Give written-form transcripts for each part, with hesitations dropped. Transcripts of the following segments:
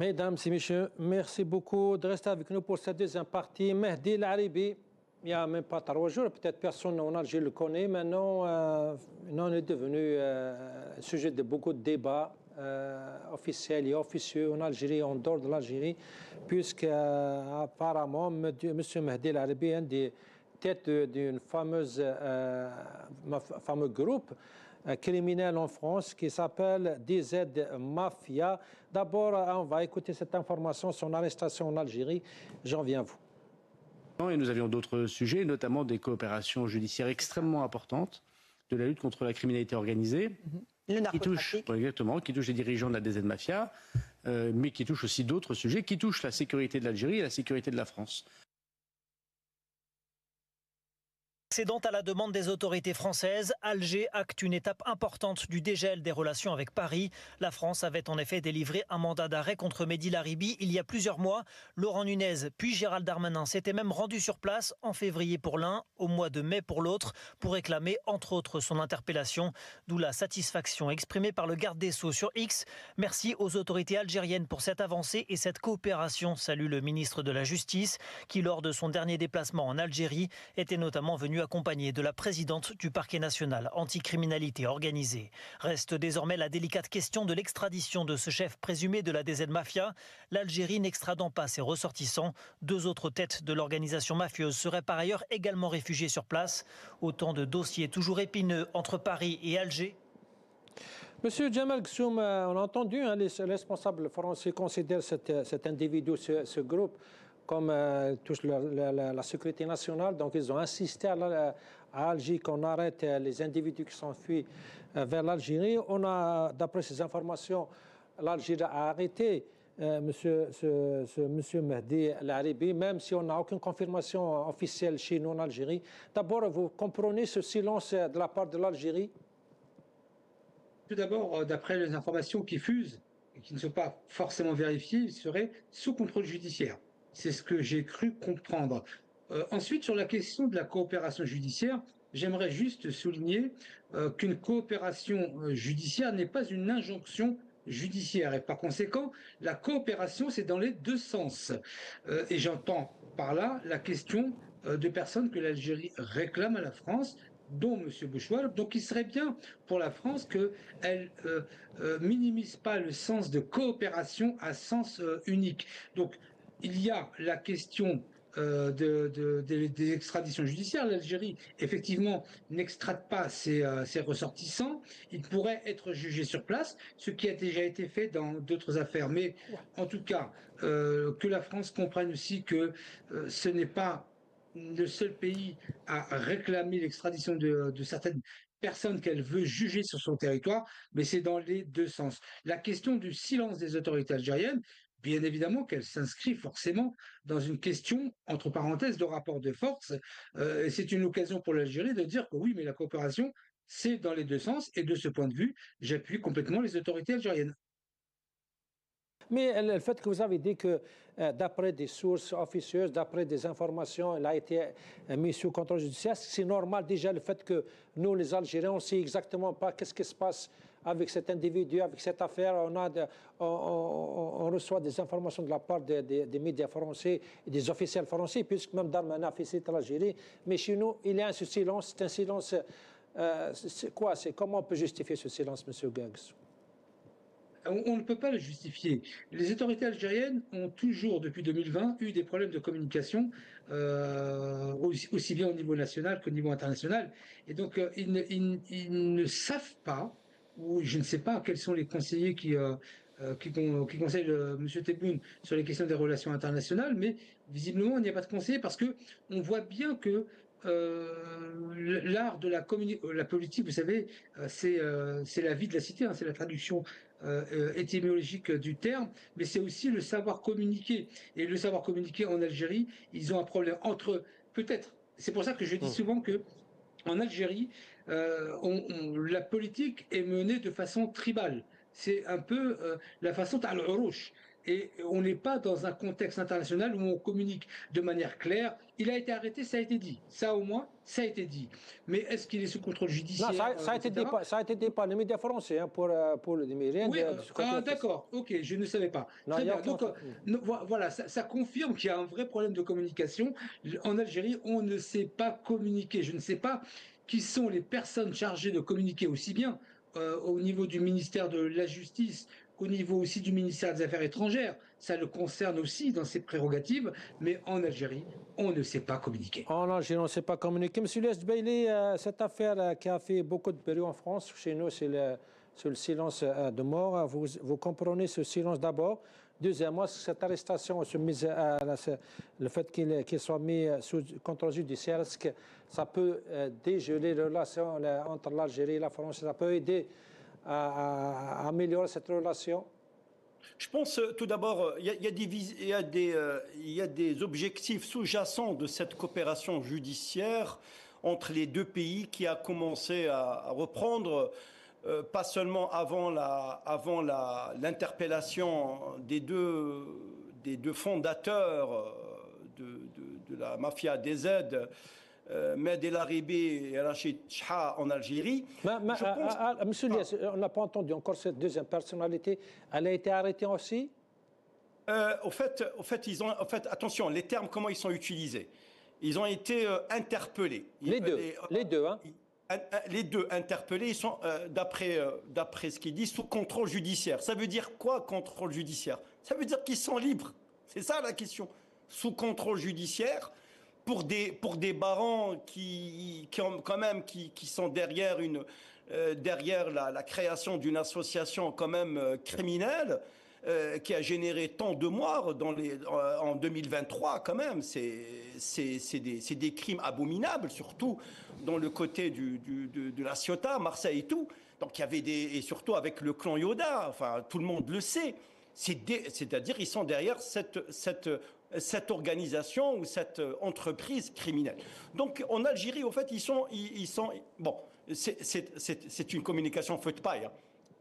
Mesdames et messieurs, merci beaucoup de rester avec nous pour cette deuxième partie. Mehdi El Aribi, il n'y a même pas 3 jours, peut-être personne en Algérie le connaît. Maintenant, il est devenu sujet de beaucoup de débats officiels et officieux en Algérie, en dehors de l'Algérie, puisque apparemment, M. Mehdi El Aribi est un des têtes d'une fameux groupe criminel en France qui s'appelle DZ Mafia. D'abord, on va écouter cette information, son arrestation en Algérie. J'en viens à vous. Et nous avions d'autres sujets, notamment des coopérations judiciaires extrêmement importantes de la lutte contre la criminalité organisée. Le narcotrafic. Qui touche les dirigeants de la DZ Mafia, mais qui touche aussi d'autres sujets, qui touchent la sécurité de l'Algérie et la sécurité de la France. Cédant à la demande des autorités françaises, Alger acte une étape importante du dégel des relations avec Paris. La France avait en effet délivré un mandat d'arrêt contre Mehdi El Aribi il y a plusieurs mois. Laurent Nunez puis Gérald Darmanin s'étaient même rendus sur place en février pour l'un, au mois de mai pour l'autre, pour réclamer entre autres son interpellation. D'où la satisfaction exprimée par le garde des Sceaux sur X. Merci aux autorités algériennes pour cette avancée et cette coopération, salue le ministre de la Justice, qui lors de son dernier déplacement en Algérie était notamment venu accompagné de la présidente du parquet national anticriminalité organisée. Reste désormais la délicate question de l'extradition de ce chef présumé de la DZ Mafia. L'Algérie n'extradant pas ses ressortissants. 2 autres têtes de l'organisation mafieuse seraient par ailleurs également réfugiées sur place. Autant de dossiers toujours épineux entre Paris et Alger. Monsieur Djemal Ghassoum, on a entendu les responsables français considèrent cet individu, ce groupe, comme touche la sécurité nationale. Donc, ils ont insisté à Alger qu'on arrête les individus qui s'enfuient vers l'Algérie. On a, d'après ces informations, l'Algérie a arrêté monsieur Mehdi El Aribi, même si on n'a aucune confirmation officielle chez nous en Algérie. D'abord, vous comprenez ce silence de la part de l'Algérie? Tout d'abord, d'après les informations qui fusent et qui ne sont pas forcément vérifiées, il serait sous contrôle judiciaire. C'est ce que j'ai cru comprendre. Ensuite, sur la question de la coopération judiciaire, j'aimerais juste souligner qu'une coopération judiciaire n'est pas une injonction judiciaire. Et par conséquent, la coopération, c'est dans les 2 sens. Et j'entends par là la question de personnes que l'Algérie réclame à la France, dont M. Bouchoual. Donc il serait bien pour la France qu'elle minimise pas le sens de coopération à sens unique. Donc il y a la question des extraditions judiciaires. L'Algérie, effectivement, n'extrade pas ses ressortissants. Ils pourraient être jugés sur place, ce qui a déjà été fait dans d'autres affaires. Mais en tout cas, que la France comprenne aussi que ce n'est pas le seul pays à réclamer l'extradition de certaines personnes qu'elle veut juger sur son territoire, mais c'est dans les 2 sens. La question du silence des autorités algériennes, bien évidemment qu'elle s'inscrit forcément dans une question, entre parenthèses, de rapport de force. C'est une occasion pour l'Algérie de dire que oui, mais la coopération, c'est dans les 2 sens. Et de ce point de vue, j'appuie complètement les autorités algériennes. Mais le fait que vous avez dit que d'après des sources officieuses, d'après des informations, il a été mis sous contrôle judiciaire, c'est normal déjà le fait que nous, les Algériens, on ne sait exactement pas qu'est-ce qui se passe avec cet individu, avec cette affaire. On reçoit des informations de la part des médias français et des officiels français, puisque même Darmanin a fait citer l'Algérie. Mais chez nous, il y a ce silence. C'est un silence. C'est quoi? Comment on peut justifier ce silence, M. Ghassoum? On ne peut pas le justifier. Les autorités algériennes ont toujours, depuis 2020, eu des problèmes de communication, aussi bien au niveau national qu'au niveau international. Et donc, ils ne savent pas, ou je ne sais pas quels sont les conseillers qui conseillent M. Tebboune sur les questions des relations internationales, mais visiblement, il n'y a pas de conseiller parce qu'on voit bien que l'art de la politique, vous savez, c'est la vie de la cité, c'est la traduction étymologique du terme, mais c'est aussi le savoir communiquer. Et le savoir communiquer en Algérie, ils ont un problème entre eux. Peut-être, c'est pour ça que je dis souvent que en Algérie, la politique est menée de façon tribale. C'est un peu la façon al-Urouch. Et on n'est pas dans un contexte international où on communique de manière claire. Il a été arrêté, ça a été dit. Ça, au moins, ça a été dit. Mais est-ce qu'il est sous contrôle Non, judiciaire, ça a été dit etc. ça a été dit par les médias français hein, pour le mais rien Oui, de ce côté officiel. d'accord, ok, je ne savais pas. Non, Très il y a bien. aucun Donc, voilà, ça confirme qu'il y a un vrai problème de communication. En Algérie, on ne sait pas communiquer. Je ne sais pas qui sont les personnes chargées de communiquer aussi bien au niveau du ministère de la Justice, au niveau aussi du ministère des Affaires étrangères. Ça le concerne aussi dans ses prérogatives, mais en Algérie, on ne sait pas communiquer. En Algérie, on ne sait pas communiquer. Monsieur Les Bailey, cette affaire qui a fait beaucoup de bruit en France, chez nous, c'est le silence de mort. Vous comprenez ce silence d'abord. Deuxièmement, cette arrestation, le fait qu'il soit mis sous contrôle judiciaire, est-ce que ça peut dégeler les relations entre l'Algérie et la France? Ça peut aider à améliorer cette relation? Je pense tout d'abord, il y a des objectifs sous-jacents de cette coopération judiciaire entre les deux pays qui a commencé à reprendre, pas seulement avant l'interpellation des deux fondateurs de la mafia des aides, Med El Aribi et Rachid Chah en Algérie. Monsieur Lies, on n'a pas entendu encore cette deuxième personnalité. Elle a été arrêtée aussi? Au fait, attention, les termes, comment ils sont utilisés? Ils ont été interpellés. Les deux, hein? Les deux interpellés, ils sont, d'après ce qu'ils disent, sous contrôle judiciaire. Ça veut dire quoi, contrôle judiciaire? Ça veut dire qu'ils sont libres. C'est ça la question. Sous contrôle judiciaire, pour des barons qui sont derrière la création d'une association quand même criminelle, qui a généré tant de morts en 2023 quand même. C'est des crimes abominables, surtout dans le côté de la Ciotat, Marseille et tout. Donc il y avait et surtout avec le clan Yoda, enfin tout le monde le sait. C'est-à-dire ils sont derrière cette organisation ou cette entreprise criminelle. Donc en Algérie, au fait, ils sont bon, c'est une communication feu de paille. Hein.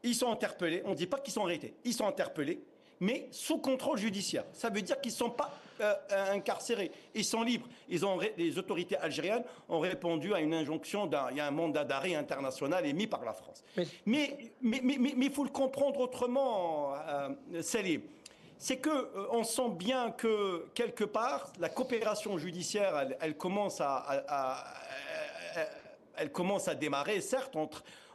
Ils sont interpellés, on ne dit pas qu'ils sont arrêtés, ils sont interpellés, mais sous contrôle judiciaire. Ça veut dire qu'ils ne sont pas incarcérés, ils sont libres. Les autorités algériennes ont répondu à une injonction, il y a un mandat d'arrêt international émis par la France. Mais il faut le comprendre autrement, Salim. C'est qu'on sent bien que, quelque part, la coopération judiciaire, elle commence à démarrer, certes,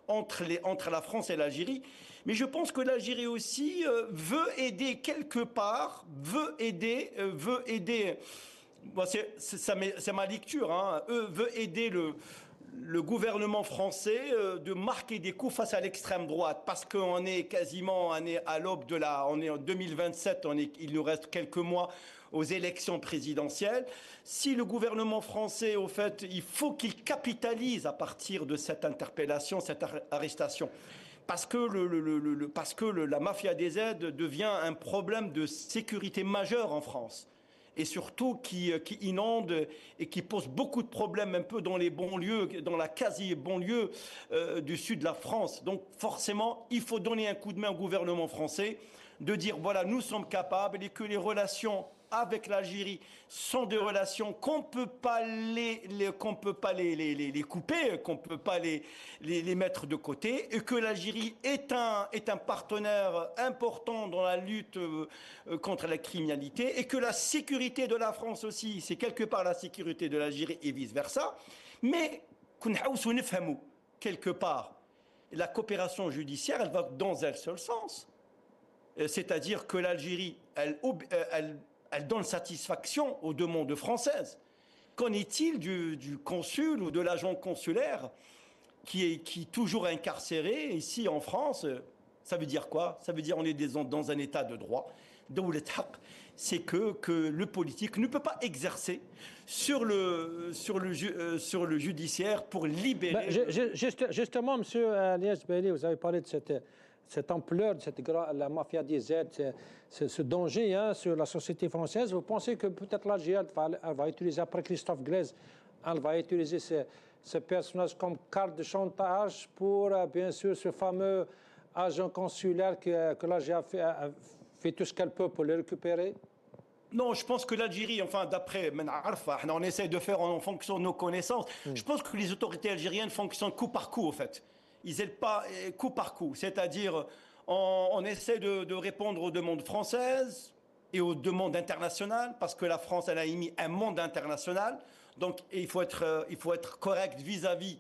entre la France et l'Algérie. Mais je pense que l'Algérie aussi veut aider quelque part, veut aider. Bon, c'est ma lecture, hein, veut aider le gouvernement français de marquer des coups face à l'extrême droite, parce qu'on est quasiment à l'aube on est en 2027, il nous reste quelques mois aux élections présidentielles. Si le gouvernement français, au fait, il faut qu'il capitalise à partir de cette interpellation, cette arrestation. Parce que la mafia des aides devient un problème de sécurité majeur en France. Et surtout qui inonde et qui pose beaucoup de problèmes un peu dans les banlieues, dans la quasi-banlieue du sud de la France. Donc forcément, il faut donner un coup de main au gouvernement français, de dire voilà, nous sommes capables et que les relations avec l'Algérie sont des relations qu'on peut pas les couper, qu'on peut pas les mettre de côté, et que l'Algérie est un partenaire important dans la lutte contre la criminalité, et que la sécurité de la France aussi, c'est quelque part la sécurité de l'Algérie et vice versa. Mais quelque part, la coopération judiciaire, elle va dans un seul sens, c'est-à-dire que l'Algérie, elle donne satisfaction aux demandes françaises. Qu'en est-il du consul ou de l'agent consulaire qui est toujours incarcéré ici en France? Ça veut dire quoi? Ça veut dire qu'on est dans un état de droit. C'est que le politique ne peut pas exercer sur le judiciaire pour libérer... Justement, M. Lies Bailey, vous avez parlé de cette ampleur, la mafia des aides, ce danger hein, sur la société française. Vous pensez que peut-être l'Algérie va utiliser, après Christophe Glaise, elle va utiliser ce personnage comme carte de chantage pour, bien sûr, ce fameux agent consulaire que l'Algérie fait tout ce qu'elle peut pour les récupérer? Non, je pense que l'Algérie, enfin, d'après, on essaie de faire en fonction de nos connaissances. Je pense que les autorités algériennes fonctionnent coup par coup, en fait. Ils n'aident pas coup par coup. C'est-à-dire, on essaie de répondre aux demandes françaises et aux demandes internationales, parce que la France, elle a émis un monde international. Donc, il faut être correct vis-à-vis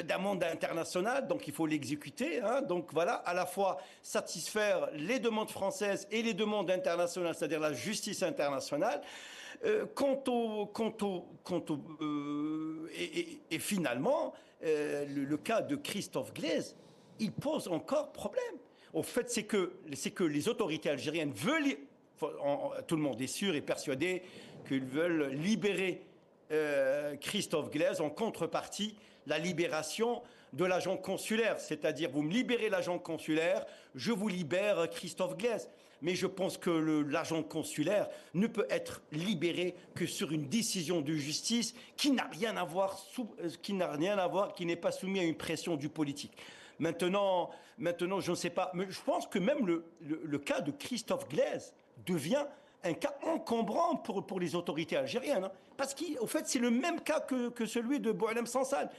d'un monde international, donc il faut l'exécuter. Hein. Donc voilà, à la fois satisfaire les demandes françaises et les demandes internationales, c'est-à-dire la justice internationale. Et finalement, le cas de Christophe Glaise, il pose encore problème. Au fait, c'est que les autorités algériennes veulent, tout le monde est sûr et persuadé qu'ils veulent libérer Christophe Glaise en contrepartie la libération de l'agent consulaire, c'est-à-dire vous me libérez l'agent consulaire, je vous libère Christophe Glaise. Mais je pense que l'agent consulaire ne peut être libéré que sur une décision de justice qui n'a rien à voir, qui n'est pas soumis à une pression du politique. Maintenant, je ne sais pas, mais je pense que même le cas de Christophe Glaise devient un cas encombrant pour les autorités algériennes. Hein, parce qu'au fait, c'est le même cas que celui de Boualem Sansal.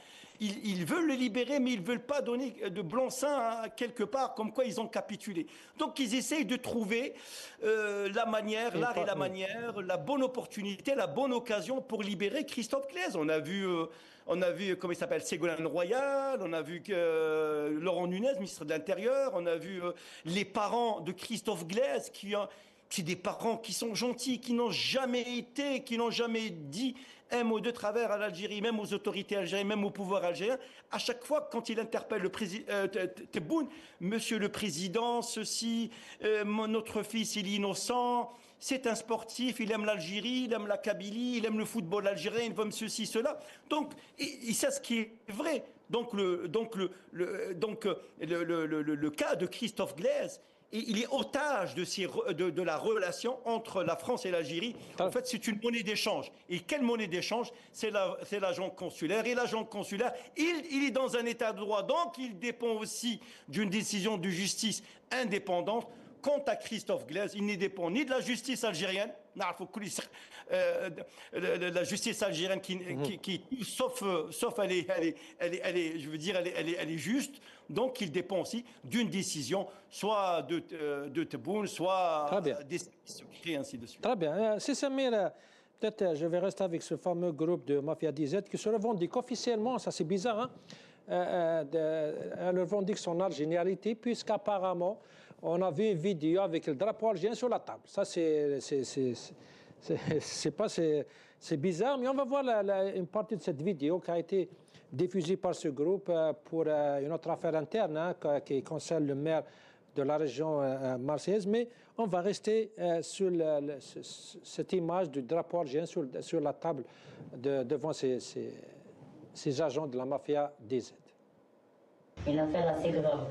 Ils veulent le libérer, mais ils ne veulent pas donner de blanc-seing quelque part, comme quoi ils ont capitulé. Donc ils essayent de trouver la manière, l'art et la manière, la bonne opportunité, la bonne occasion pour libérer Christophe Glaise. On a vu, comment il s'appelle, Ségolène Royal, on a vu Laurent Nunez, ministre de l'Intérieur, on a vu les parents de Christophe Glaise c'est des parents qui sont gentils, qui n'ont jamais dit un mot de travers à l'Algérie, même aux autorités algériennes, même au pouvoir algérien. À chaque fois, quand il interpelle le président Tebboune, monsieur le président, notre fils, il est innocent, c'est un sportif, il aime l'Algérie, il aime la Kabylie, il aime le football algérien, il aime ceci, cela. Donc, il sait ce qui est vrai. Donc, le cas de Christophe Glaise, il est otage de la relation entre la France et l'Algérie. En fait, c'est une monnaie d'échange. Et quelle monnaie d'échange? C'est l'agent consulaire. Et l'agent consulaire, il est dans un état de droit. Donc, il dépend aussi d'une décision de justice indépendante. Quant à Christophe Glaise, il ne dépend ni de la justice algérienne, la justice algérienne qui sauf elle est, je veux dire, elle est juste. Donc, il dépend aussi d'une décision, soit de Tebboune, soit des secrets, ainsi de suite. Très bien. Si Samir, peut-être je vais rester avec ce fameux groupe de Mafia DZ qui se revendique officiellement, ça c'est bizarre, hein, elle revendique son algérianité, puisqu'apparemment, on a vu une vidéo avec le drapeau algérien sur la table. Ça, c'est bizarre, mais on va voir une partie de cette vidéo qui a été diffusée par ce groupe pour une autre affaire interne, hein, qui concerne le maire de la région marseillaise. Mais on va rester sur cette image du drapeau algérien sur la table devant ces agents de la mafia DZ. Une affaire assez grave,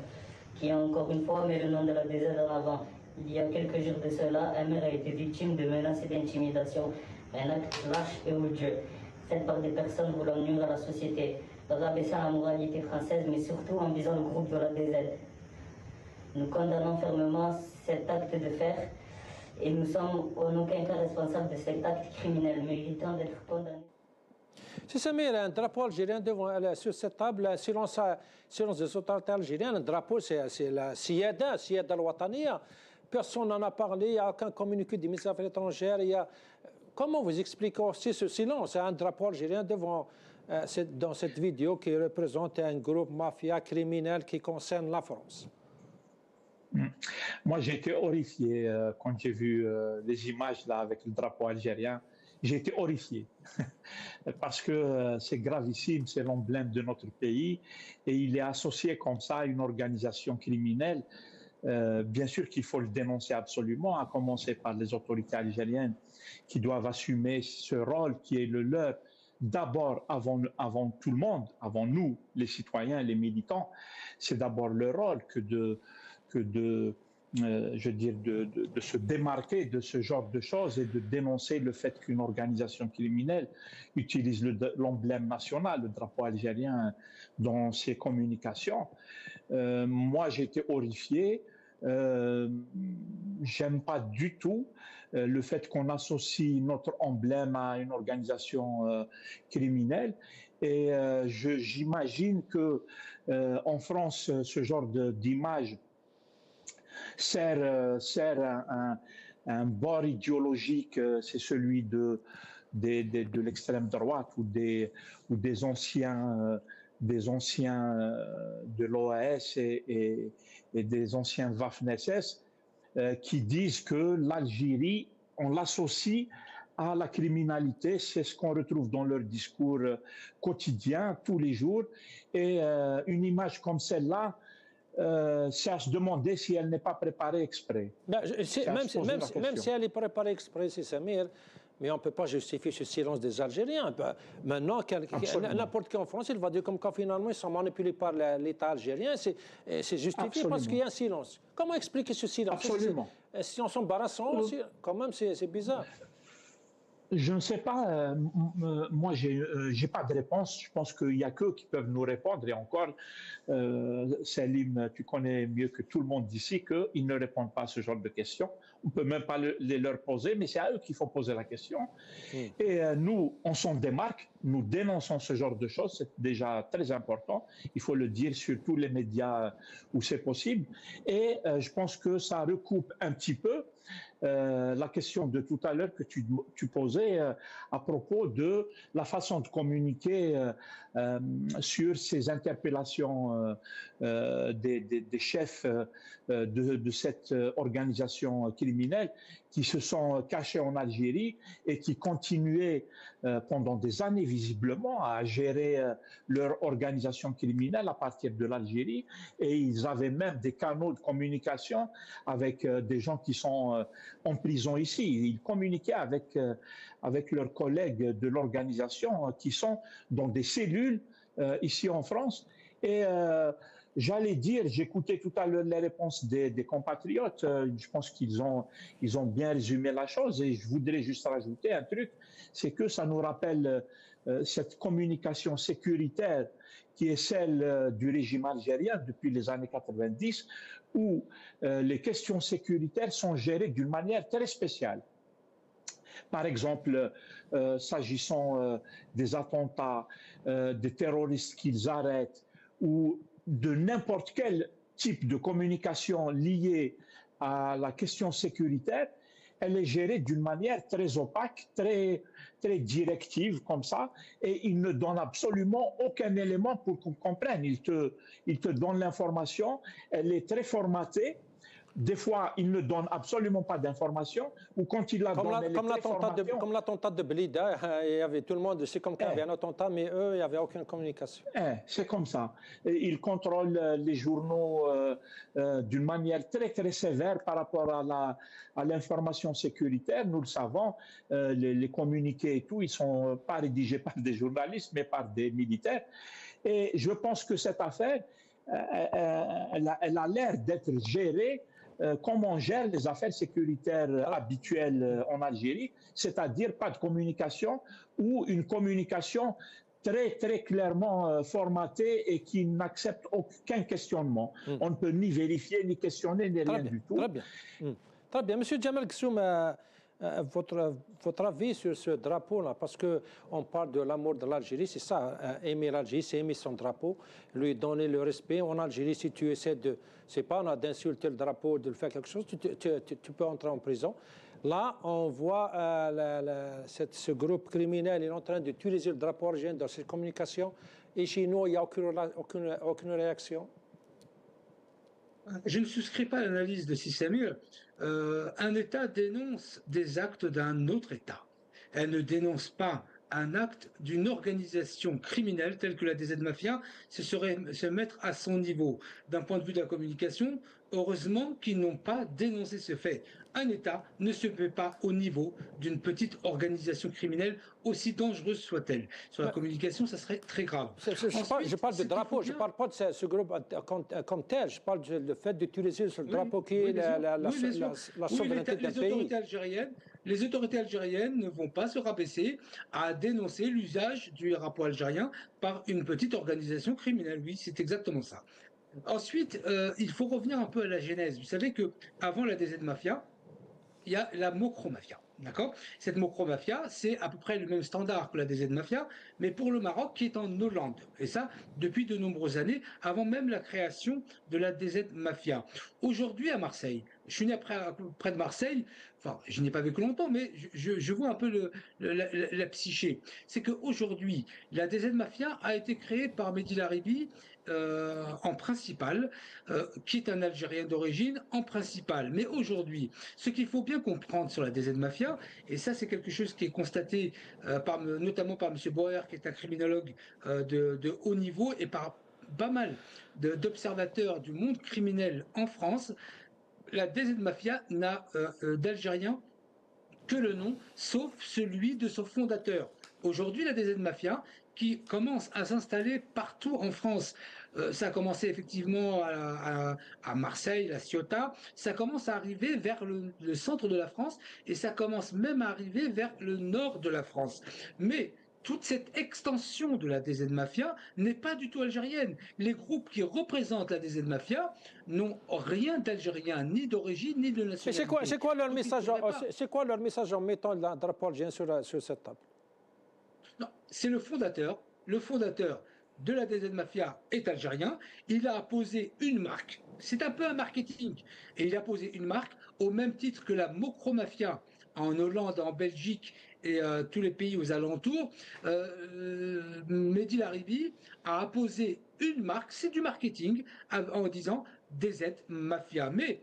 qui encore une fois met le nom de la DZ en avant. Il y a quelques jours de cela, un maire a été victime de menaces et d'intimidation, un acte lâche et odieux, fait par des personnes voulant nuire à la société, rabaissant la moralité française, mais surtout en visant le groupe de la DZ. Nous condamnons fermement cet acte de fer et nous sommes en aucun cas responsables de cet acte criminel, méritant d'être condamnés. Si Samir, un drapeau algérien sur cette table, selon les autorités algériennes, un drapeau, c'est la Siyada al-Wataniya. Personne n'en a parlé, il n'y a aucun communiqué du ministère des Affaires étrangères. Comment vous expliquez aussi ce silence? Un drapeau algérien dans cette vidéo qui représente un groupe mafia criminel qui concerne la France. Moi, j'ai été horrifié quand j'ai vu les images là avec le drapeau algérien. J'ai été horrifié parce que c'est gravissime, c'est l'emblème de notre pays et il est associé comme ça à une organisation criminelle. Bien sûr qu'il faut le dénoncer absolument, à commencer par les autorités algériennes qui doivent assumer ce rôle qui est le leur. D'abord, avant tout le monde, avant nous, les citoyens, les militants, c'est d'abord leur rôle de se démarquer de ce genre de choses et de dénoncer le fait qu'une organisation criminelle utilise l'emblème national, le drapeau algérien, dans ses communications. Moi, j'ai été horrifié. J'aime pas du tout le fait qu'on associe notre emblème à une organisation criminelle. Et j'imagine que en France, ce genre d'image sert un bord idéologique, c'est celui de l'extrême droite ou des anciens de l'OAS et des anciens Waffen-SS qui disent que l'Algérie, on l'associe à la criminalité. C'est ce qu'on retrouve dans leur discours quotidien, tous les jours. Et une image comme celle-là, c'est à se demander si elle n'est pas préparée exprès. Ben, même si elle est préparée exprès, c'est Samir, mais on ne peut pas justifier ce silence des Algériens. Maintenant, n'importe qui en France, il va dire comme quand finalement ils sont manipulés par l'État algérien, c'est justifié. Absolument. Parce qu'il y a un silence. Comment expliquer ce silence? Absolument. Si on s'embarrasse, quand même, c'est bizarre. Je ne sais pas, moi j'ai pas de réponse, je pense qu'il n'y a qu'eux qui peuvent nous répondre, et encore, Salim, tu connais mieux que tout le monde d'ici qu'ils ne répondent pas à ce genre de questions, on ne peut même pas les leur poser, mais c'est à eux qu'il faut poser la question. Et nous, on s'en démarque, nous dénonçons ce genre de choses, c'est déjà très important, il faut le dire sur tous les médias où c'est possible, et je pense que ça recoupe un petit peu la question de tout à l'heure que tu posais à propos de la façon de communiquer sur ces interpellations des chefs de cette organisation criminelle qui se sont cachés en Algérie et qui continuaient pendant des années visiblement à gérer leur organisation criminelle à partir de l'Algérie, et ils avaient même des canaux de communication avec des gens qui sont en prison ici. Ils communiquaient avec leurs collègues de l'organisation qui sont dans des cellules ici en France. Et j'allais dire, j'écoutais tout à l'heure les réponses des compatriotes, je pense qu'ils ont bien résumé la chose, et je voudrais juste rajouter un truc, c'est que ça nous rappelle cette communication sécuritaire qui est celle du régime algérien depuis les années 90, où les questions sécuritaires sont gérées d'une manière très spéciale. Par exemple, s'agissant des attentats, des terroristes qu'ils arrêtent, ou de n'importe quel type de communication liée à la question sécuritaire, elle est gérée d'une manière très opaque, très directive comme ça, et il ne donne absolument aucun élément pour qu'on comprenne. Il te donne l'information, elle est très formatée. Des fois, il ne donne absolument pas d'informations, ou quand il la donne, elle est très formatée. Comme l'attentat de Blida, il y avait tout le monde, c'est comme qu'il y avait un attentat, mais eux, il n'y avait aucune communication. C'est comme ça. Ils contrôlent les journaux d'une manière très sévère par rapport à l'information sécuritaire. Nous le savons, les communiqués et tout, ils ne sont pas rédigés par des journalistes, mais par des militaires. Et je pense que cette affaire, elle a l'air d'être gérée comme on gère les affaires sécuritaires habituelles en Algérie, c'est-à-dire pas de communication ou une communication très clairement formatée et qui n'accepte aucun questionnement. On ne peut ni vérifier, ni questionner, ni rien du tout. Très bien. Très bien. Monsieur Djemal Ghessoum, votre avis sur ce drapeau-là, parce qu'on parle de l'amour de l'Algérie, c'est ça, aimer l'Algérie, c'est aimer son drapeau, lui donner le respect. En Algérie, si tu essaies d'insulter le drapeau, de le faire quelque chose, tu peux entrer en prison. Là, on voit ce groupe criminel est en train d'utiliser le drapeau algérien dans ses communications, et chez nous, il n'y a aucune réaction. Je ne souscris pas à l'analyse de Samir. Un État dénonce des actes d'un autre État. Elle ne dénonce pas un acte d'une organisation criminelle telle que la DZ Mafia. Ce serait se mettre à son niveau. D'un point de vue de la communication, heureusement qu'ils n'ont pas dénoncé ce fait. Un État ne se met pas au niveau d'une petite organisation criminelle, aussi dangereuse soit-elle. Sur la communication, ça serait très grave. Je parle de drapeau, je ne parle pas de ce groupe comme tel, je parle du fait d'utiliser ce drapeau qui est la souveraineté d'un pays. Les autorités algériennes ne vont pas se rabaisser à dénoncer l'usage du drapeau algérien par une petite organisation criminelle. Oui, c'est exactement ça. Ensuite, il faut revenir un peu à la genèse. Vous savez qu'avant la DZ Mafia, il y a la Mocro-Mafia. D'accord? Cette Mocro-Mafia, c'est à peu près le même standard que la DZ Mafia, mais pour le Maroc qui est en Hollande. Et ça, depuis de nombreuses années, avant même la création de la DZ Mafia. Aujourd'hui, à Marseille, je suis né près de Marseille, enfin, je n'ai pas vécu longtemps, mais je vois un peu la psyché. C'est qu'aujourd'hui, la DZ Mafia a été créée par Mehdi Laribi en principal, qui est un Algérien d'origine, en principal. Mais aujourd'hui, ce qu'il faut bien comprendre sur la DZ Mafia, et ça c'est quelque chose qui est constaté notamment par M. Boer, qui est un criminologue de haut niveau, et par pas mal d'observateurs du monde criminel en France, la DZ Mafia n'a d'Algérien que le nom, sauf celui de son fondateur. Aujourd'hui, la DZ Mafia, qui commence à s'installer partout en France. Ça a commencé effectivement à Marseille, la Ciotat. Ça commence à arriver vers le centre de la France et ça commence même à arriver vers le nord de la France. Mais toute cette extension de la DZ Mafia n'est pas du tout algérienne. Les groupes qui représentent la DZ Mafia n'ont rien d'algérien, ni d'origine, ni de nationalité. C'est quoi leur message en mettant le drapeau algérien sur cette table? Non, c'est le fondateur de la DZ Mafia est algérien. Il a posé une marque. C'est un peu un marketing. Et il a posé une marque au même titre que la Mocro Mafia en Hollande, en Belgique et tous les pays aux alentours. Mehdi Laribi a apposé une marque. C'est du marketing en disant DZ Mafia. Mais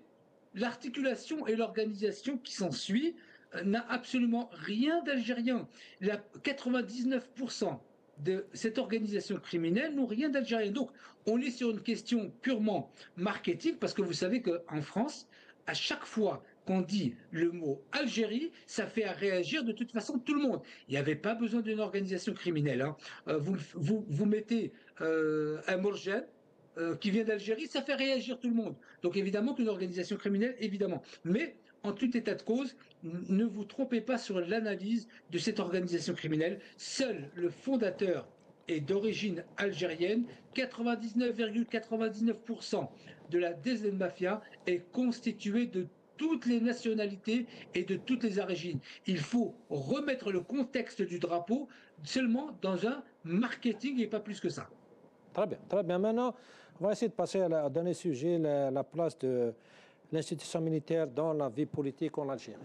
l'articulation et l'organisation qui s'ensuit n'a absolument rien d'algérien. 99% de cette organisation criminelle n'ont rien d'algérien. Donc, on est sur une question purement marketing, parce que vous savez qu'en France, à chaque fois qu'on dit le mot Algérie, ça fait réagir de toute façon tout le monde. Il n'y avait pas besoin d'une organisation criminelle. Hein. Vous mettez un Morgène qui vient d'Algérie, ça fait réagir tout le monde. Donc évidemment qu'une organisation criminelle, évidemment. Mais en tout état de cause, ne vous trompez pas sur l'analyse de cette organisation criminelle. Seul le fondateur est d'origine algérienne. 99,99% de la DZ Mafia est constituée de toutes les nationalités et de toutes les origines. Il faut remettre le contexte du drapeau seulement dans un marketing et pas plus que ça. Très bien, très bien. Maintenant, on va essayer de passer à dernier sujet, la place de l'institution militaire dans la vie politique en Algérie.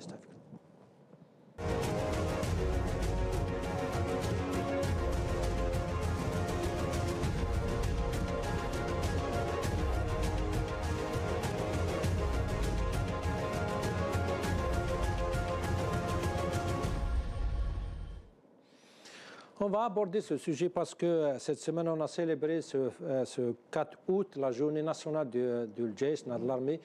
On va aborder ce sujet parce que cette semaine, on a célébré ce 4 août, la journée nationale du Jeish, de l'armée.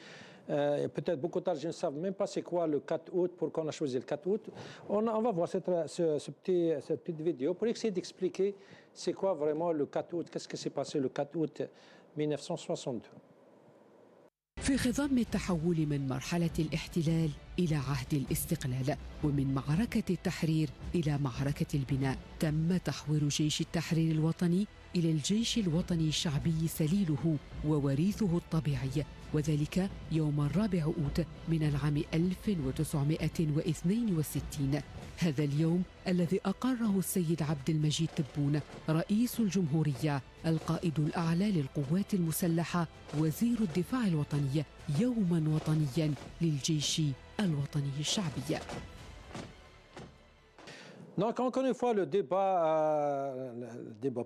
Peut-être beaucoup d'Algériens ne savent même pas c'est quoi le 4 août, pourquoi on a choisi le 4 août. On va voir cette petite vidéo pour essayer d'expliquer c'est quoi vraiment le 4 août, qu'est-ce qui s'est passé le 4 août 1962. في خضم التحول من مرحلة الاحتلال إلى عهد الاستقلال ومن معركة التحرير إلى معركة البناء تم تحوير جيش التحرير الوطني إلى الجيش الوطني الشعبي سليله ووريثه الطبيعي، وذلك يوم 4 أوت من العام 1962. هذا اليوم الذي أقره السيد عبد المجيد تبون رئيس الجمهورية القائد الأعلى للقوات المسلحة وزير الدفاع الوطني يوما وطنيا للجيش الوطني الشعبي. Donc, encore une fois, le débat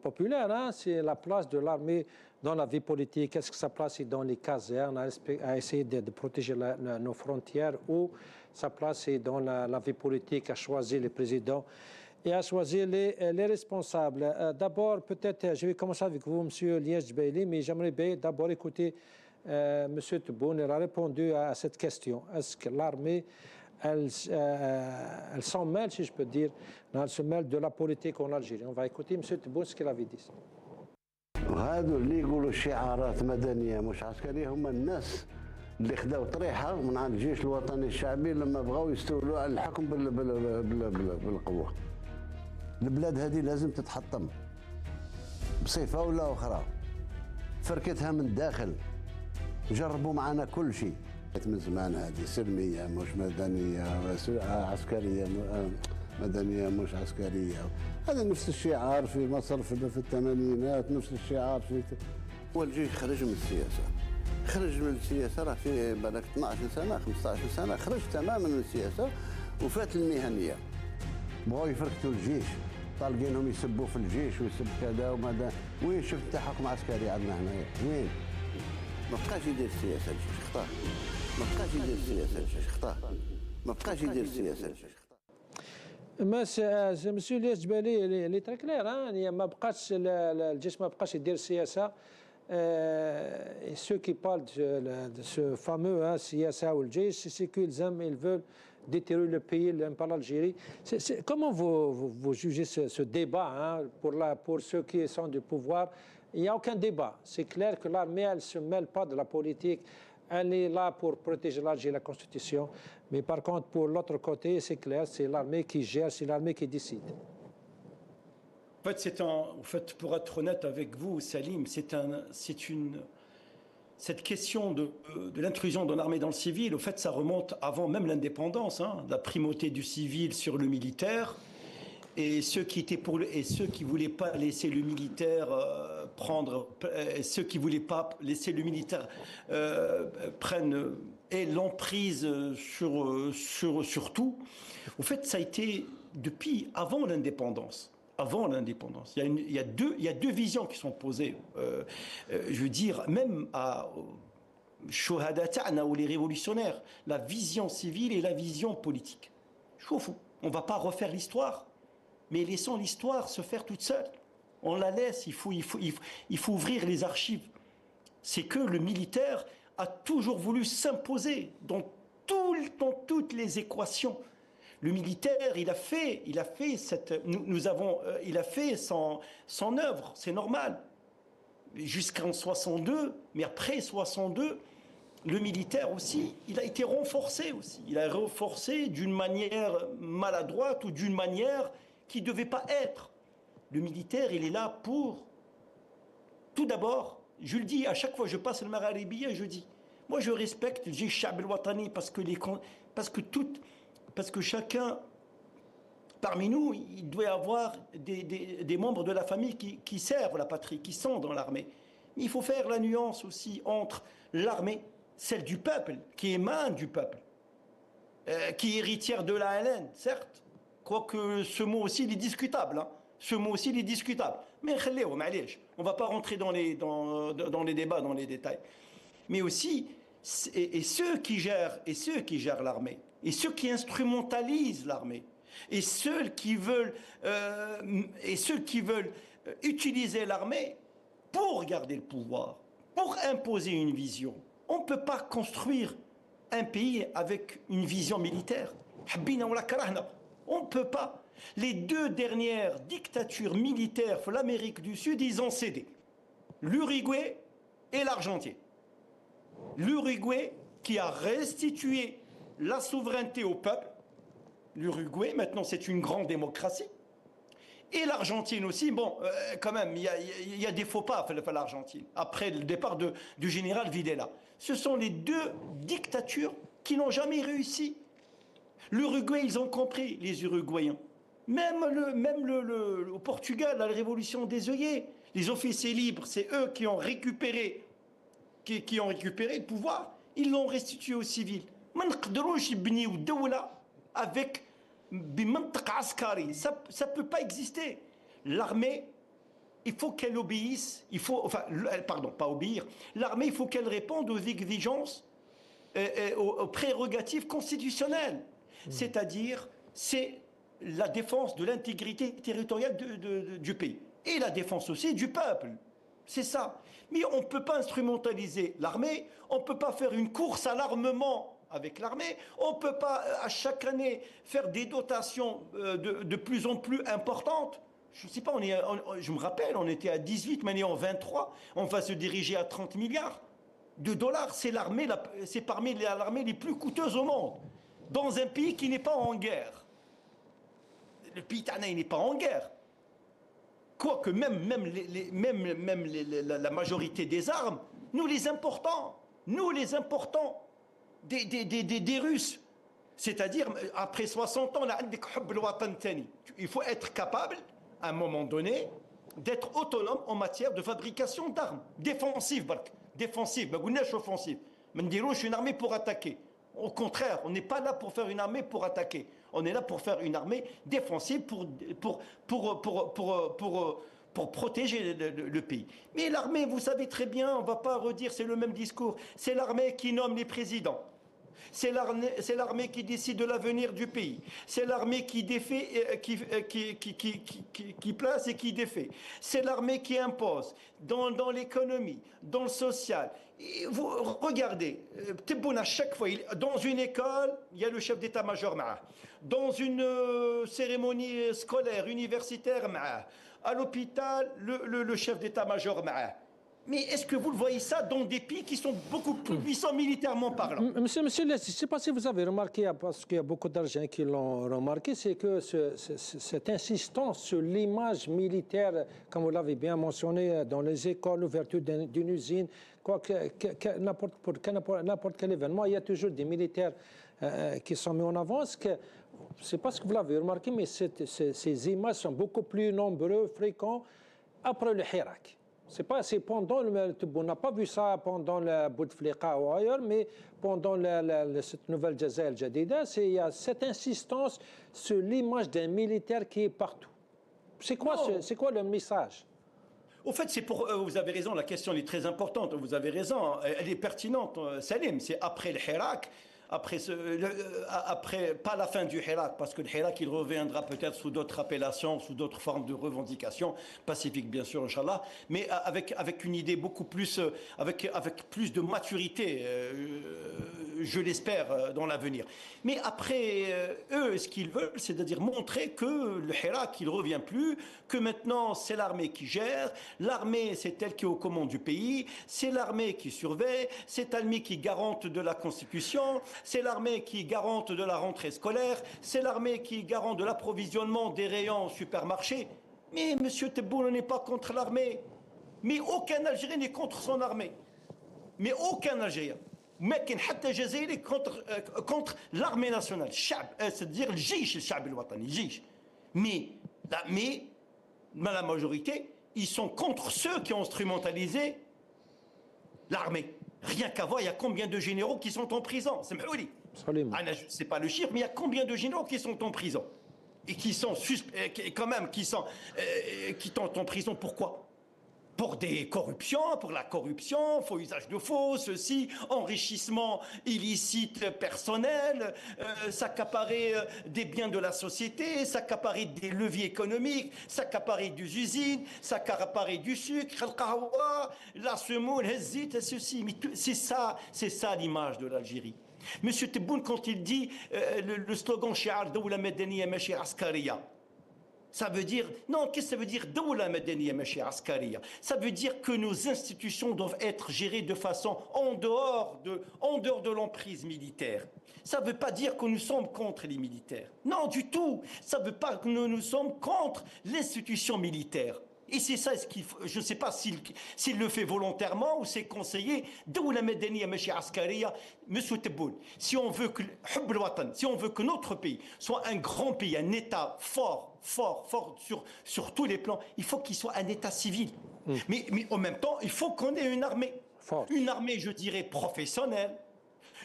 populaire, hein, c'est la place de l'armée dans la vie politique. Est-ce que sa place est dans les casernes, à essayer de protéger nos frontières, ou sa place est dans la vie politique, à choisir les présidents et à choisir les responsables. D'abord, peut-être, je vais commencer avec vous, M. Liège Bailey, mais j'aimerais bien d'abord écouter M. Tebboune. Il a répondu à cette question. Est-ce que l'armée elle s'en mêle, si je peux dire, elle se mêle de la politique en Algérie. On va écouter M. Tebboune ce qu'il avait dit. هادو اللي يقولوا شعارات مدنيه مش عسكريه هم الناس اللي خداو طريحه من عند الجيش الوطني الشعبي لما بغاو يستولوا على الحكم بالقوه. البلاد هذه لازم تتحطم بصفه ولا اخرى. فركتها من الداخل جربوا معنا كل شيء من زمان هذه سلميه مش مدنيه عسكريه مدنيه مش عسكريه هذا نفس الشعار في مصر في الثمانينات نفس الشعار في والجيش خرج من السياسه خرج من السياسه راه في بالك 12 سنه 15 سنه خرج تماما من السياسه وفات المهنيه بغاو يفركتوا الجيش طالقينهم يسبوا في الجيش ويسب كذا وماذا وين شفت تحكم عسكري عندنا هنايا وين ما بقاش يدير السياسه الجيش خطا ما بقاش يدير السياسه الجيش خطا ما بقاش يدير السياسه الجيش مسيو الياس جبالي لي تري كلير يعني ما بقاش الجيش ما بقاش يدير السياسه ceux qui parlent de ce fameux CSA ou le GIS, c'est qu'ils aiment, ils veulent déterrer le pays, par l'Algérie. Comment vous jugez ce débat pour ceux qui sont du pouvoir? Il n'y a aucun débat. C'est clair que l'armée, elle ne se mêle pas de la politique. Elle est là pour protéger l'Algérie et la Constitution. Mais par contre, pour l'autre côté, c'est clair, c'est l'armée qui gère, c'est l'armée qui décide. En fait, pour être honnête avec vous, Salim, cette question de l'intrusion de l'armée dans le civil, au fait, ça remonte avant même l'indépendance, la primauté du civil sur le militaire, et ceux qui voulaient pas laisser le militaire ceux qui voulaient pas laisser le militaire prennent l'emprise sur tout. Au fait, ça a été depuis avant l'indépendance. Avant l'indépendance. Il y a deux visions qui sont posées. Je veux dire, même à Shohadatana ou les révolutionnaires, la vision civile et la vision politique. On ne va pas refaire l'histoire, mais laissons l'histoire se faire toute seule. On la laisse, il faut ouvrir les archives. C'est que le militaire a toujours voulu s'imposer dans toutes les équations. Le militaire, il a fait son œuvre, c'est normal. Jusqu'en 62, mais après 62, le militaire aussi, il a été renforcé aussi. Il a renforcé d'une manière maladroite ou d'une manière qui ne devait pas être. Le militaire, il est là pour, tout d'abord, je le dis, à chaque fois que je passe le Maralibiya, je dis, moi je respecte le Jaysh Sha'b al-Watani parce que chacun, parmi nous, il doit y avoir des membres de la famille qui servent la patrie, qui sont dans l'armée. Mais il faut faire la nuance aussi entre l'armée, celle du peuple, qui émane du peuple, qui est héritière de la LN, certes, quoique ce mot aussi il est discutable. Ce mot aussi il est discutable. Mais on ne va pas rentrer dans les débats, dans les détails. Mais aussi, et ceux qui gèrent l'armée, et ceux qui instrumentalisent l'armée, et ceux qui veulent utiliser l'armée pour garder le pouvoir, pour imposer une vision. On ne peut pas construire un pays avec une vision militaire. On ne peut pas. Les deux dernières dictatures militaires de l'Amérique du Sud, ils ont cédé. L'Uruguay et l'Argentine. L'Uruguay qui a restitué la souveraineté au peuple. L'Uruguay, maintenant, c'est une grande démocratie. Et l'Argentine aussi, bon, quand même, il y a des faux pas à l'Argentine, après le départ du général Videla. Ce sont les deux dictatures qui n'ont jamais réussi. L'Uruguay, ils ont compris, les Uruguayens. Même au Portugal, la révolution des œillets, les officiers libres, c'est eux qui ont récupéré le pouvoir, ils l'ont restitué aux civils. Avec ça ne peut pas exister. L'armée, il faut qu'elle obéisse, l'armée, il faut qu'elle réponde aux exigences, aux prérogatives constitutionnelles. C'est-à-dire, c'est la défense de l'intégrité territoriale du pays. Et la défense aussi du peuple. C'est ça. Mais on ne peut pas instrumentaliser l'armée, on ne peut pas faire une course à l'armement avec l'armée, on ne peut pas à chaque année faire des dotations de plus en plus importantes. Je ne sais pas, je me rappelle, on était à 18, maintenant en 23, on va se diriger à 30 milliards de dollars. C'est parmi les armées les plus coûteuses au monde, dans un pays qui n'est pas en guerre. Le pays Tana, il n'est pas en guerre. quoique la majorité des armes, nous les importons des Russes. C'est-à-dire, après 60 ans, il faut être capable, à un moment donné, d'être autonome en matière de fabrication d'armes. Défensive, pas offensive. Je suis une armée pour attaquer. Au contraire, on n'est pas là pour faire une armée pour attaquer. On est là pour faire une armée défensive pour protéger le pays. Mais l'armée, vous savez très bien, on ne va pas redire, c'est le même discours. C'est l'armée qui nomme les présidents. C'est l'armée qui décide de l'avenir du pays. C'est l'armée qui défait, qui place et qui défait. C'est l'armée qui impose dans l'économie, dans le social. Et vous regardez, à chaque fois, dans une école, il y a le chef d'état-major. Dans une cérémonie scolaire, universitaire, à l'hôpital, le chef d'état-major. Mais est-ce que vous le voyez ça dans des pays qui sont beaucoup plus puissants militairement parlant? Monsieur, je ne sais pas si vous avez remarqué, parce qu'il y a beaucoup d'Argentins qui l'ont remarqué, c'est que cette insistance sur l'image militaire, comme vous l'avez bien mentionné, dans les écoles, l'ouverture d'une usine, n'importe quel événement, il y a toujours des militaires qui sont mis en avant. Je ne sais pas si vous l'avez remarqué, mais ces images sont beaucoup plus nombreuses, fréquentes, après le Hirak. C'est pendant on n'a pas vu ça pendant le Bouteflika ou ailleurs, mais pendant cette nouvelle Jazaïr Jadida, il y a cette insistance sur l'image d'un militaire qui est partout. C'est quoi le message? Au fait, vous avez raison, la question est très importante, vous avez raison, elle est pertinente, Salim, c'est après le Hirak. Après, pas la fin du Hirak, parce que le Hirak, il reviendra peut-être sous d'autres appellations, sous d'autres formes de revendications, pacifiques bien sûr, Inch'Allah, mais avec une idée beaucoup plus, avec plus de maturité, je l'espère, dans l'avenir. Mais après, eux, ce qu'ils veulent, c'est-à-dire montrer que le Hirak, il ne revient plus, que maintenant, c'est l'armée qui gère, l'armée, c'est elle qui est aux commandes du pays, c'est l'armée qui surveille, c'est l'armée qui garante de la Constitution, c'est l'armée qui est garante de la rentrée scolaire, c'est l'armée qui est garante de l'approvisionnement des rayons au supermarché. Mais M. Tebboune n'est pas contre l'armée. Mais aucun Algérien n'est contre son armée. Mais aucun Algérien. Mais est contre l'armée nationale, c'est-à-dire le Jish, le Sha'b al-Watani, le Jish. Mais la majorité, ils sont contre ceux qui ont instrumentalisé l'armée. Rien qu'à voir, il y a combien de généraux qui sont en prison? C'est sais pas le chiffre, mais il y a combien de généraux qui sont en prison? Et qui sont qui sont en prison, pourquoi? Pour des corruptions, pour la corruption, faux usage de faux, ceci, enrichissement illicite personnel, s'accaparer des biens de la société, s'accaparer des leviers économiques, s'accaparer des usines, s'accaparer du sucre, la semoule, ceci. Mais c'est ça l'image de l'Algérie. Monsieur Tebboune, quand il dit le slogan Shi'ar Dawla Madaniya Mashi Askariya, ça veut dire, non, qu'est-ce que ça veut dire Dawla Madaniya Mashi Askariya? Ça veut dire que nos institutions doivent être gérées de façon en dehors de l'emprise militaire. Ça ne veut pas dire que nous sommes contre les militaires. Non, du tout. Ça ne veut pas que nous sommes contre l'institution militaire. Et c'est ça, je ne sais pas s'il le fait volontairement ou c'est conseillé. Dawla Madaniya Mashi Askariya, Monsieur Tebboune, si on veut que notre pays soit un grand pays, un État fort sur tous les plans, il faut qu'il soit un État civil. Mais en même temps, il faut qu'on ait une armée. Une armée, je dirais, professionnelle.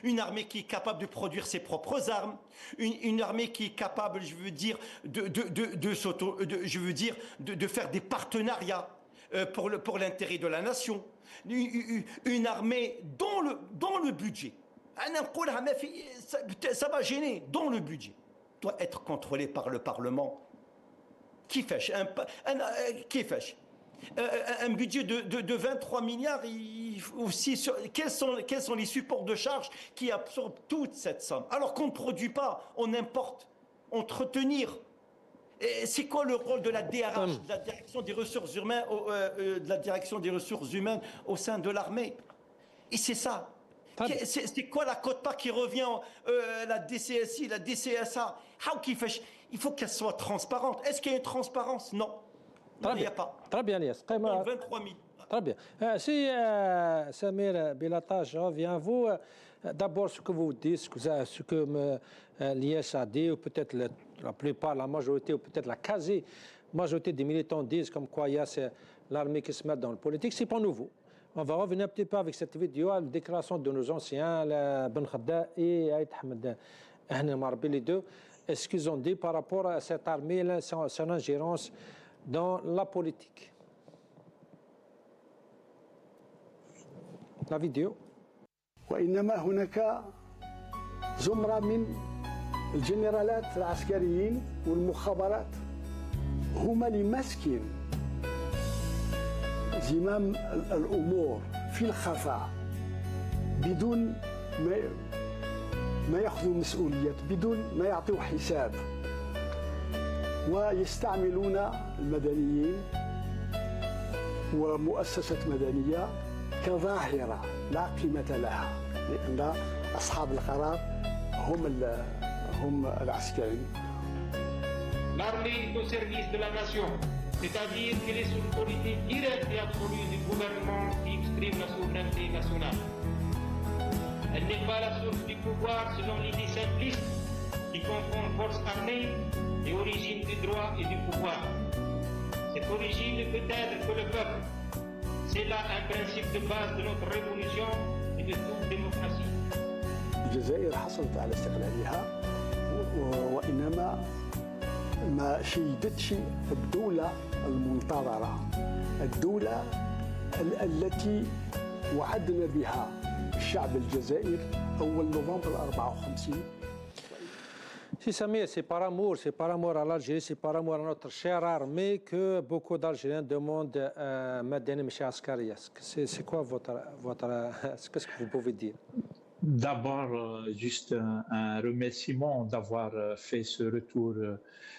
Une armée qui est capable de produire ses propres armes, une armée qui est capable, je veux dire, de faire des partenariats pour l'intérêt de la nation, une armée dans le budget. Ça va gêner, dans le budget. Doit être contrôlé par le Parlement. Qui fait un budget de 23 milliards, quels sont les supports de charge qui absorbent toute cette somme? Alors qu'on ne produit pas, on importe, entretenir. C'est quoi le rôle de la DRH, de la direction des ressources humaines, au sein de l'armée? Et c'est ça. C'est quoi la quote-part qui revient, la DCSI, la DCSA? Il faut qu'elle soit transparente. Est-ce qu'il y a une transparence? Non. Non, il n'y a pas. Très bien, Lies. 23 000. Très bien. Si Samir Belata, je reviens à vous. D'abord, ce que vous dites, ce que l'IS a dit, ou peut-être la plupart, la majorité, ou peut-être la quasi-majorité des militants disent comme quoi il y a l'armée qui se met dans le politique, c'est pas nouveau. On va revenir un petit peu avec cette vidéo à la déclaration de nos anciens, Ben Khadda et Aït Ahmed Ahna Marbi, les deux. Est-ce qu'ils ont dit par rapport à cette armée, son ingérence dans la politique? La vidéo. وإنما هناك زمرة من الجنرالات العسكريين والمخابرات هما اللي ماسكين زمام الأمور في الخفاء بدون ما يأخذوا مسؤوليات، بدون ما يعطوا حساب، ويستعملون المدنيين ومؤسسة مدنية كظاهرة لا قيمة لها، لأن أصحاب القرار هم العسكريين. L'armée est au service de la nation, c'est-à-dire qu'elle est sous l'autorité directe et absolue du gouvernement qui exprime la souveraineté nationale. Elle n'est pas la source du pouvoir selon l'idée simpliste qui confond force armée et origine du droit et du pouvoir. Cette origine ne peut être que le peuple. C'est là un principe de base de notre révolution et de toute démocratie. الجزائر حصلت على استقلالها وإنما ما شيدتش الدولة المنتظرة، الدولة التي وعدنا بها الشعب الجزائري أول نوفمبر 54. Si Samir, c'est par amour à l'Algérie, c'est par amour à notre chère armée que beaucoup d'Algériens demandent Madani Moucha Askari. C'est quoi qu'est-ce que vous pouvez dire? D'abord, juste un remerciement d'avoir fait ce retour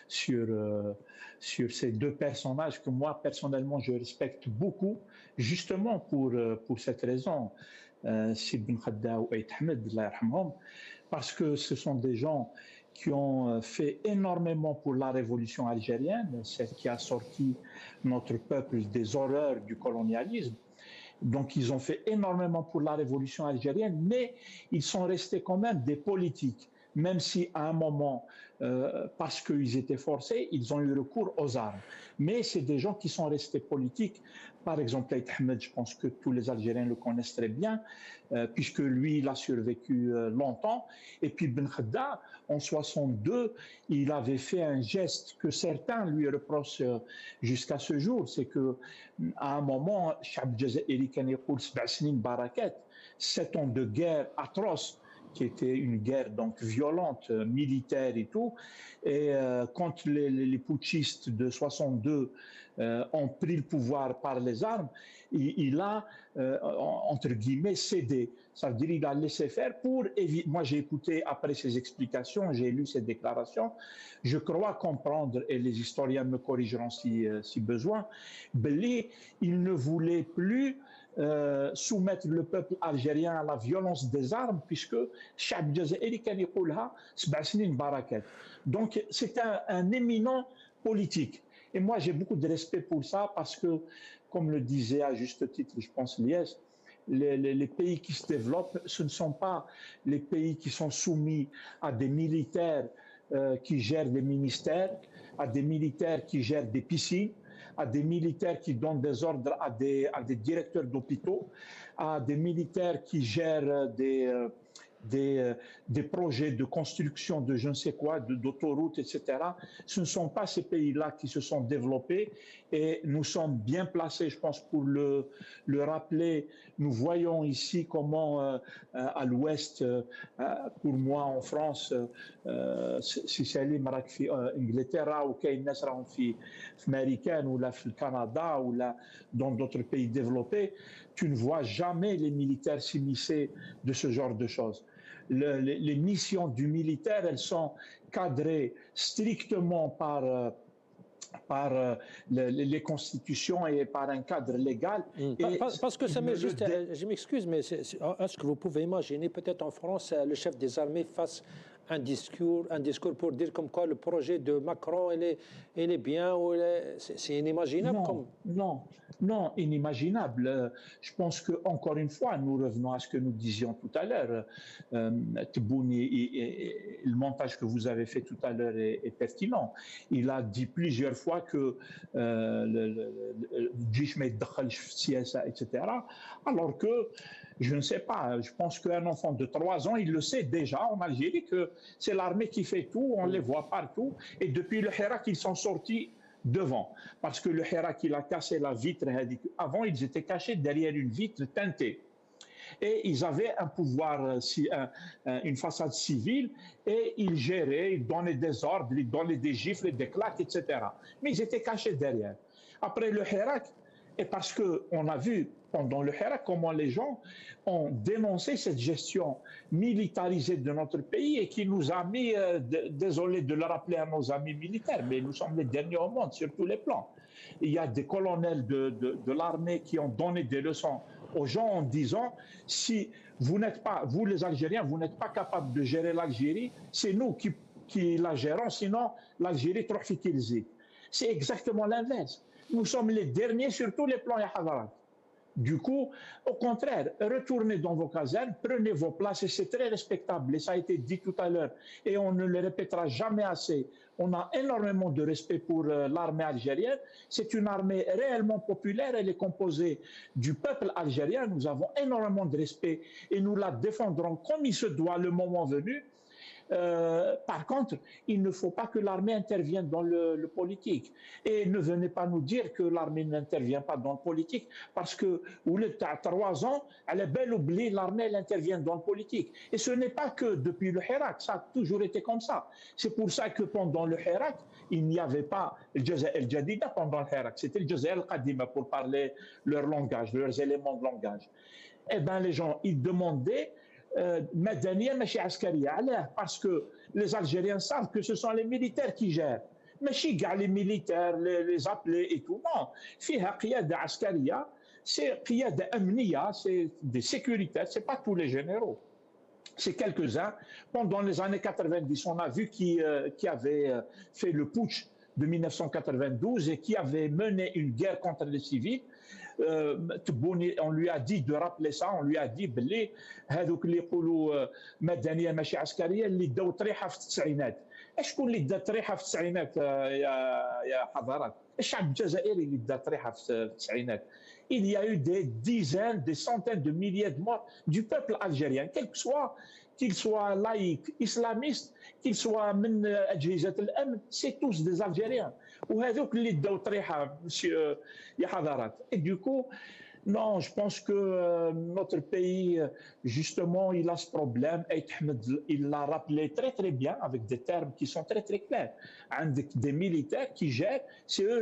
sur ces deux personnages que moi, personnellement, je respecte beaucoup, justement pour cette raison, Sid Ben Khadda ou Aït Ahmed, parce que ce sont des gens qui ont fait énormément pour la révolution algérienne, celle qui a sorti notre peuple des horreurs du colonialisme. Donc ils ont fait énormément pour la révolution algérienne, mais ils sont restés quand même des politiques, même si à un moment, parce qu'ils étaient forcés, ils ont eu recours aux armes. Mais c'est des gens qui sont restés politiques. Par exemple, Aït Ahmed, je pense que tous les Algériens le connaissent très bien, puisque lui, il a survécu longtemps. Et puis Ben Khadda, en 62, il avait fait un geste que certains lui reprochent jusqu'à ce jour, c'est que à un moment, Chab Jazairi kan yaqoul 7 snin barakat, 7 ans de guerre atroce, qui était une guerre donc violente, militaire et tout. Et quand les putschistes de 62 ont pris le pouvoir par les armes, il a, entre guillemets, cédé. Ça veut dire qu'il a laissé faire pour éviter. Moi, j'ai écouté après ses explications, j'ai lu ses déclarations. Je crois comprendre, et les historiens me corrigeront si besoin, Belli, il ne voulait plus soumettre le peuple algérien à la violence des armes, puisque Chab Jazairi kan yaqoulha 7 snin barakat. Donc, c'est un éminent politique. Et moi, j'ai beaucoup de respect pour ça, parce que, comme le disait à juste titre, je pense, Lies, les pays qui se développent, ce ne sont pas les pays qui sont soumis à des militaires qui gèrent des ministères, à des militaires qui gèrent des piscines, à des militaires qui donnent des ordres à des directeurs d'hôpitaux, à des militaires qui gèrent des projets de construction de je ne sais quoi, d'autoroutes, etc. Ce ne sont pas ces pays-là qui se sont développés, et nous sommes bien placés, je pense, pour le rappeler. Nous voyons ici comment à l'ouest, pour moi en France, si c'est l'Amérique, Angleterre, ou qu'il y a des Américains, ou là, au Canada, ou là, dans d'autres pays développés, tu ne vois jamais les militaires s'immiscer de ce genre de choses. Les missions du militaire, elles sont cadrées strictement par les constitutions et par un cadre légal. Parce que ça m'est juste, je m'excuse, mais est-ce que vous pouvez imaginer peut-être en France le chef des armées face un discours pour dire comme quoi le projet de Macron, il est bien, c'est inimaginable. Non, inimaginable. Je pense qu'encore une fois, nous revenons à ce que nous disions tout à l'heure. Tebboune, le montage que vous avez fait tout à l'heure est pertinent. Il a dit plusieurs fois que etc. Alors que, je ne sais pas, je pense qu'un enfant de 3 ans, il le sait déjà en Algérie que c'est l'armée qui fait tout, on les voit partout. Et depuis le Hirak, ils sont sortis devant. Parce que le Hirak, il a cassé la vitre. Avant, ils étaient cachés derrière une vitre teintée. Et ils avaient un pouvoir, une façade civile, et ils géraient, ils donnaient des ordres, ils donnaient des gifles, des claques, etc. Mais ils étaient cachés derrière. Après le Hirak, et parce qu'on a vu pendant le Hirak comment les gens ont dénoncé cette gestion militarisée de notre pays et qui nous a mis, désolé de le rappeler à nos amis militaires, mais nous sommes les derniers au monde sur tous les plans. Il y a des colonels de l'armée qui ont donné des leçons aux gens en disant si vous n'êtes pas, vous les Algériens, vous n'êtes pas capables de gérer l'Algérie, c'est nous qui la gérons, sinon l'Algérie trop fikilzik. C'est exactement l'inverse. Nous sommes les derniers sur tous les plans, ya Hadarat. Du coup, au contraire, retournez dans vos casernes, prenez vos places et c'est très respectable. Et ça a été dit tout à l'heure et on ne le répétera jamais assez. On a énormément de respect pour l'armée algérienne. C'est une armée réellement populaire. Elle est composée du peuple algérien. Nous avons énormément de respect et nous la défendrons comme il se doit le moment venu. Par contre, il ne faut pas que l'armée intervienne dans le politique. Et ne venez pas nous dire que l'armée n'intervient pas dans le politique, parce que, vous l'êtes à 3 ans, elle est belle oubliée, l'armée, elle intervient dans le politique. Et ce n'est pas que depuis le Hirak, ça a toujours été comme ça. C'est pour ça que pendant le Hirak, il n'y avait pas le Jazair el-Jadida pendant le Hirak, c'était le Jazair el-Qadima pour parler leur langage, leurs éléments de langage. Eh bien, les gens, ils demandaient parce que les Algériens savent que ce sont les militaires qui gèrent. Mais les militaires, les appelés et tout, non. فيها قيادة عسكرية, c'est قيادة أمنية, c'est des sécuritaires, c'est pas tous les généraux. C'est quelques-uns. Pendant les années 90, on a vu qui avait fait le putsch de 1992 et qui avait mené une guerre contre les civils. On lui a dit de rappeler ça, on lui a dit بلي هذوك اللي يقولوا مدنيه ماشي عسكريه اللي داو طريحه في التسعينات. شكون اللي دا طريحه في التسعينات يا حضرات؟ الشعب الجزائري اللي دا طريحه في التسعينات. Il y a eu des dizaines, des centaines de milliers de morts du peuple algérien, quel que soit, qu'il soit laïque, islamiste, qu'il soit من أجهزة الأمن, c'est tous des Algériens. وهذوك اللي داو طريحه monsieur يا حضرات. Et du coup, non, je pense que notre pays, justement, il a ce problème. Et il l'a rappelé très très bien avec des termes qui sont très très clairs. Des militaires qui gèrent, c'est eux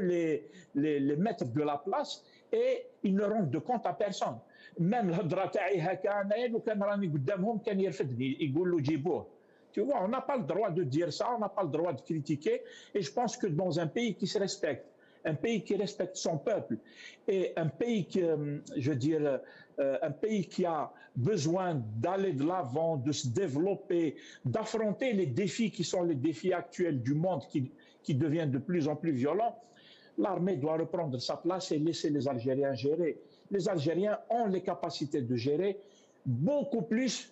les maîtres de la place et ils ne rendent de compte à personne. Même الهضره تاعي هكا انايا لو كان راني قدامهم كان يرفدني يقول له جيبوه. Tu vois, on n'a pas le droit de dire ça, on n'a pas le droit de critiquer. Et je pense que dans un pays qui se respecte, un pays qui respecte son peuple et un pays qui, je veux dire, un pays qui a besoin d'aller de l'avant, de se développer, d'affronter les défis qui sont les défis actuels du monde qui deviennent de plus en plus violents, l'armée doit reprendre sa place et laisser les Algériens gérer. Les Algériens ont les capacités de gérer beaucoup plus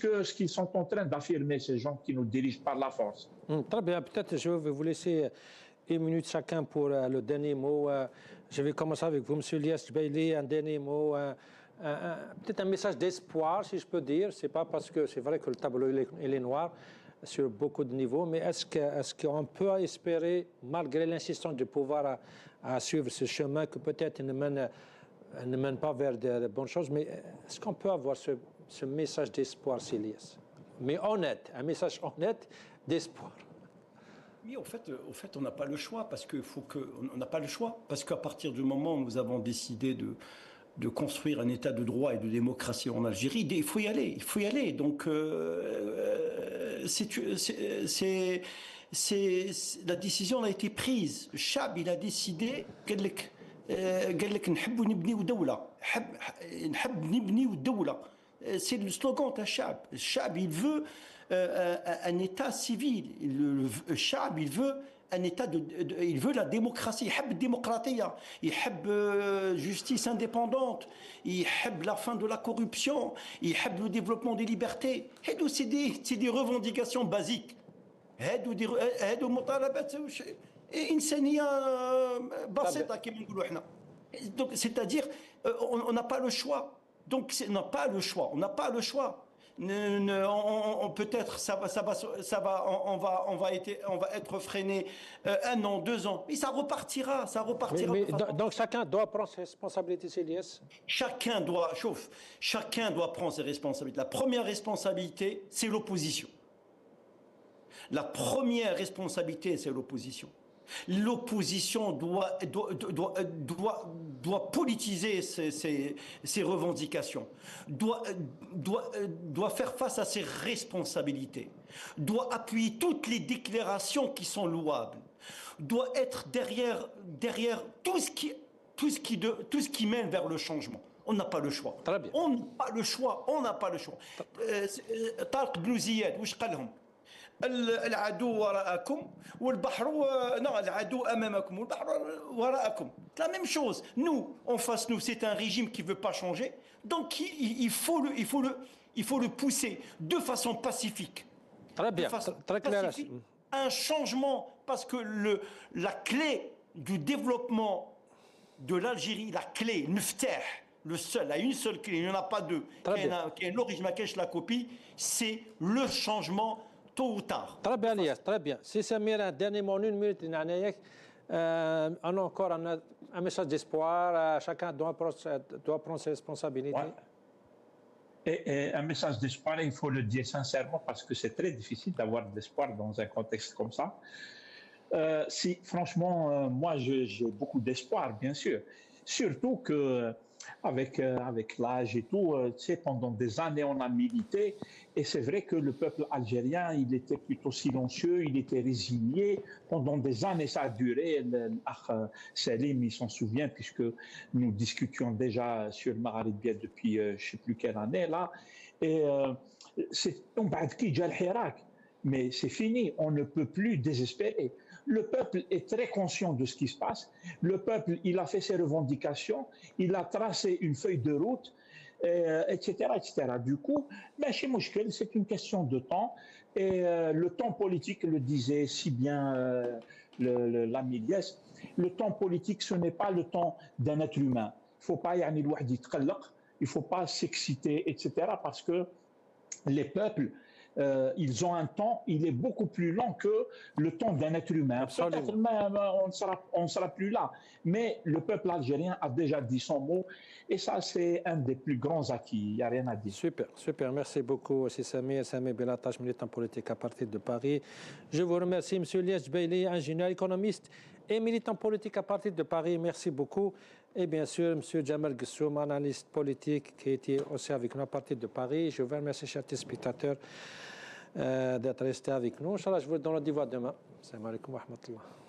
que ce qu'ils sont en train d'affirmer, ces gens qui nous dirigent par la force. Très bien, peut-être je vais vous laisser 1 minute chacun pour le dernier mot. Je vais commencer avec vous, M. Ilyas Jbaili, un dernier mot, peut-être un message d'espoir, si je peux dire. C'est pas parce que c'est vrai que le tableau il est noir sur beaucoup de niveaux, mais est-ce qu'on peut espérer, malgré l'insistance du pouvoir à suivre ce chemin, que peut-être ne mène pas vers de bonnes choses, mais est-ce qu'on peut avoir ce message d'espoir, Ilyas, mais honnête, un message honnête d'espoir? Oui, au fait, on n'a pas le choix on n'a pas le choix parce qu'à partir du moment où nous avons décidé de construire un État de droit et de démocratie en Algérie, il faut y aller. Donc, la décision a été prise. Le Chab, il a décidé قال لك نحب نبنيو دولة نحب نبنيو الدولة. C'est le slogan d'un Chab. Le Chab, il veut un État civil. Le Chab, il veut un État il veut la démocratie. Il veut la démocratie. Il veut justice indépendante. Il veut la fin de la corruption. Il veut le développement des libertés. C'est des revendications basiques. Donc, c'est-à-dire, on n'a pas le choix. Donc, on n'a pas le choix. On n'a pas le choix. Peut-être on va être freiné 1 an, 2 ans, mais ça repartira. Donc chacun doit prendre ses responsabilités, CDS. Chacun doit prendre ses responsabilités. La première responsabilité, c'est l'opposition. La première responsabilité, c'est l'opposition. L'opposition doit politiser ses revendications, doit faire face à ses responsabilités, doit appuyer toutes les déclarations qui sont louables, doit être derrière tout ce qui mène vers le changement. On n'a pas le choix. Très bien. On n'a pas le choix. Tarq Ibn Ziyad, واش قال لهم؟ العدو وراءكم والبحر العدو امامكم والبحر وراءكم. La même chose. Nous, en face nous, c'est un régime qui veut pas changer. Donc il faut le pousser de façon pacifique. Très bien. Très clair. Un changement, parce que la clé du développement de l'Algérie, la clé, le seul, il y a une seule clé, il n'y en a pas deux, qui est l'origine, la copie, c'est le changement tôt ou tard. Très bien, Elias, très bien. Si Samir, un dernier mot, 1 minute, on a encore un message d'espoir. Chacun doit prendre ses responsabilités. Ouais. Et un message d'espoir, il faut le dire sincèrement, parce que c'est très difficile d'avoir de l'espoir dans un contexte comme ça. Franchement, moi, j'ai beaucoup d'espoir, bien sûr. Surtout que avec l'âge et tout, tu sais, pendant des années, on a milité. Et c'est vrai que le peuple algérien, il était plutôt silencieux, il était résigné. Pendant des années, ça a duré. L'Akh Salim, il s'en souvient, puisque nous discutions déjà sur le Maghrébien depuis je ne sais plus quelle année, là. Et mais c'est fini, on ne peut plus désespérer. Le peuple est très conscient de ce qui se passe. Le peuple, il a fait ses revendications, il a tracé une feuille de route, etc., etc. Du coup, c'est une question de temps. Et le temps politique le disait si bien l'ami Elias, le temps politique, ce n'est pas le temps d'un être humain. Il ne faut pas il ne faut pas s'exciter, etc. Parce que les peuples, ils ont un temps, il est beaucoup plus lent que le temps d'un être humain. Peut-être même on ne sera plus là. Mais le peuple algérien a déjà dit son mot et ça, c'est un des plus grands acquis. Il n'y a rien à dire. Super, super. Merci beaucoup, Samir Belatache, militant politique à partir de Paris. Je vous remercie, M. Elias Jbeili, ingénieur économiste et militant politique à partir de Paris. Merci beaucoup. Et bien sûr, M. Djamel Ghessoum, analyste politique qui était aussi avec nous à partir de Paris. Je vous remercie, chers téléspectateurs, d'être restés avec nous. Inch'Allah, je vous donne rendez-vous demain. Assalamu alaikum wa rahmatullah.